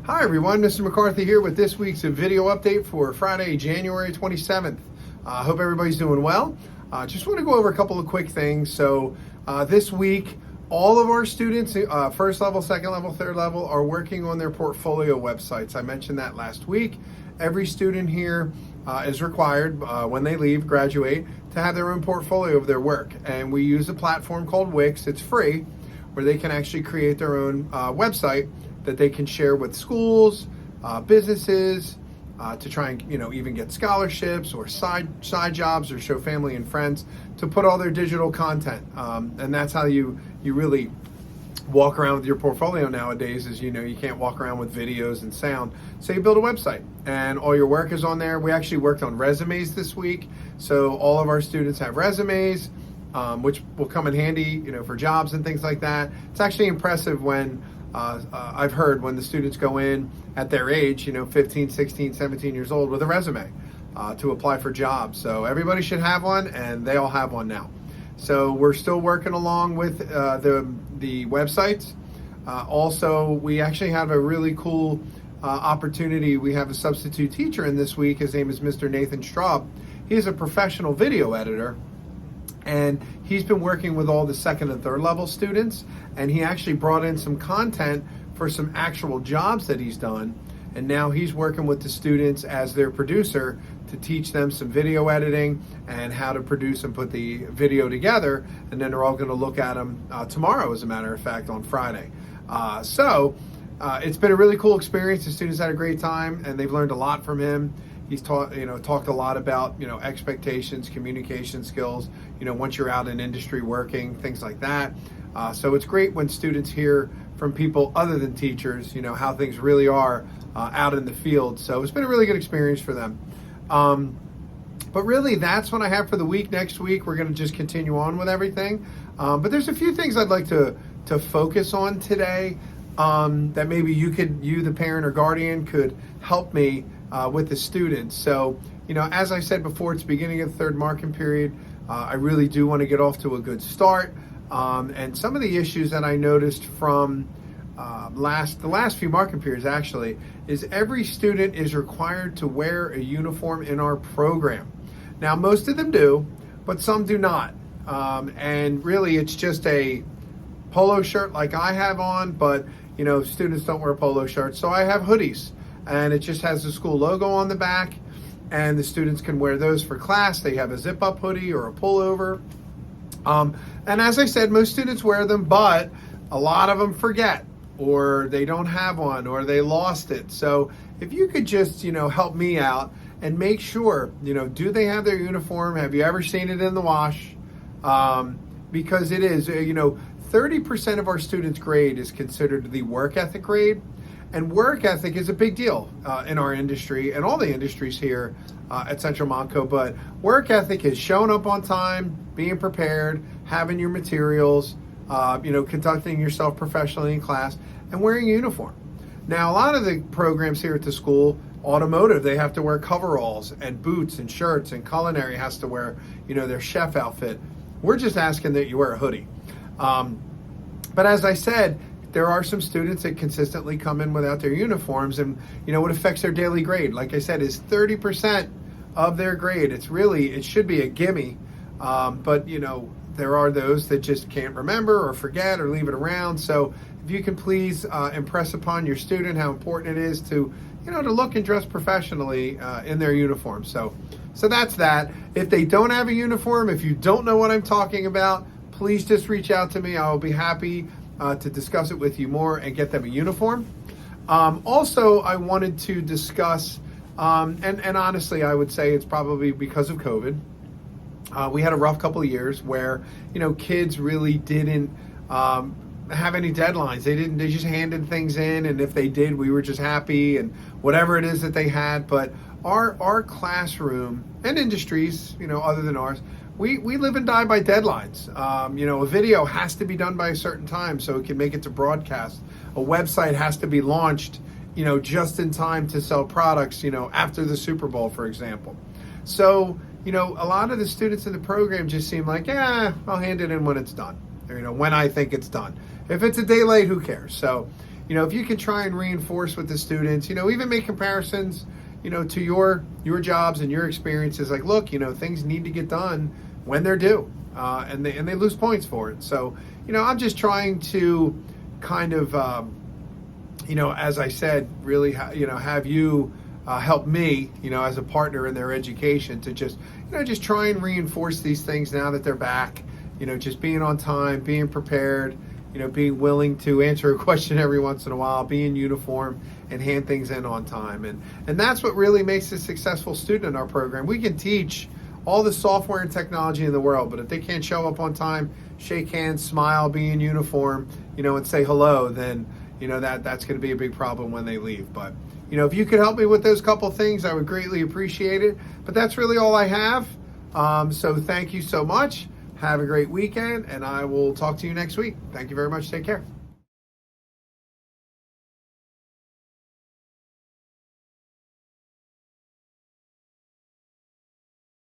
Hi everyone, Mr. McCarthy here with this week's video update for Friday, January 27th. I hope everybody's doing well. Just want to go over a couple of quick things. So this week, all of our students, first level, second level, third level, are working on their portfolio websites. I mentioned that last week. Every student here is required when they leave, graduate, to have their own portfolio of their work. And we use a platform called Wix. It's free, where they can actually create their own website that they can share with schools, businesses, to try and even get scholarships or side jobs or show family and friends to put all their digital content. And that's how you really walk around with your portfolio nowadays. Is you can't walk around with videos and sound. So you build a website and all your work is on there. We actually worked on resumes this week, so all of our students have resumes, which will come in handy for jobs and things like that. It's actually impressive when I've heard when the students go in at their age, 15, 16, 17 years old with a resume to apply for jobs. So everybody should have one, and they all have one now. So we're still working along with the websites. Also, we actually have a really cool opportunity. We have a substitute teacher in this week. His name is Mr. Nathan Straub. He is a professional video editor, and he's been working with all the second and third level students, and he actually brought in some content for some actual jobs that he's done, and now he's working with the students as their producer to teach them some video editing and how to produce and put the video together, and then they're all going to look at them tomorrow, as a matter of fact, on Friday. So it's been a really cool experience. The students had a great time, and they've learned a lot from him. He's talked a lot about, expectations, communication skills, once you're out in industry working, things like that. So it's great when students hear from people other than teachers, how things really are out in the field. So it's been a really good experience for them. But really, that's what I have for the week. Next week, we're going to just continue on with everything. But there's a few things I'd like to focus on today that maybe you, the parent or guardian, could help me with the students. So, as I said before, it's the beginning of the third marking period. I really do want to get off to a good start. And some of the issues that I noticed from the last few marking periods actually is every student is required to wear a uniform in our program. Now, most of them do, but some do not. And really, it's just a polo shirt like I have on, but students don't wear polo shirts. So I have hoodies, and it just has the school logo on the back, and the students can wear those for class. They have a zip-up hoodie or a pullover. And as I said, most students wear them, but a lot of them forget, or they don't have one, or they lost it. So if you could just, help me out and make sure, do they have their uniform? Have you ever seen it in the wash? Because it is, 30% of our students' grade is considered the work ethic grade. And work ethic is a big deal in our industry and all the industries here at Central Montco. But work ethic is showing up on time, being prepared, having your materials, conducting yourself professionally in class, and wearing a uniform. Now, a lot of the programs here at the school, automotive, they have to wear coveralls and boots and shirts, and culinary has to wear, their chef outfit. We're just asking that you wear a hoodie. But as I said, there are some students that consistently come in without their uniforms, and what affects their daily grade, like I said, is 30% of their grade. It should be a gimme, but there are those that just can't remember or forget or leave it around. So if you can please impress upon your student how important it is to to look and dress professionally in their uniform. So that's that. If they don't have a uniform, if you don't know what I'm talking about, please just reach out to me. I will be happy to discuss it with you more and get them a uniform. Also, I wanted to discuss, and honestly, I would say it's probably because of COVID. We had a rough couple of years where, kids really didn't have any deadlines. They just handed things in, and if they did, we were just happy and whatever it is that they had. But our classroom and industries, other than ours, we live and die by deadlines. A video has to be done by a certain time so it can make it to broadcast. A website has to be launched, just in time to sell products, after the Super Bowl, for example. So, a lot of the students in the program just seem like, I'll hand it in when it's done, or, when I think it's done. If it's a day late, who cares? So, if you can try and reinforce with the students, even make comparisons, to your jobs and your experiences. Like, look, things need to get done when they're due, and they lose points for it. So, I'm just trying to kind of, as I said, really, have you help me, as a partner in their education to just try and reinforce these things now that they're back. Just being on time, being prepared, being willing to answer a question every once in a while, be in uniform, and hand things in on time. And that's what really makes a successful student in our program. We can teach all the software and technology in the world, but if they can't show up on time, shake hands, smile, be in uniform, and say hello, then, that's going to be a big problem when they leave. But, if you could help me with those couple things, I would greatly appreciate it. But that's really all I have. So thank you so much. Have a great weekend, and I will talk to you next week. Thank you very much. Take care.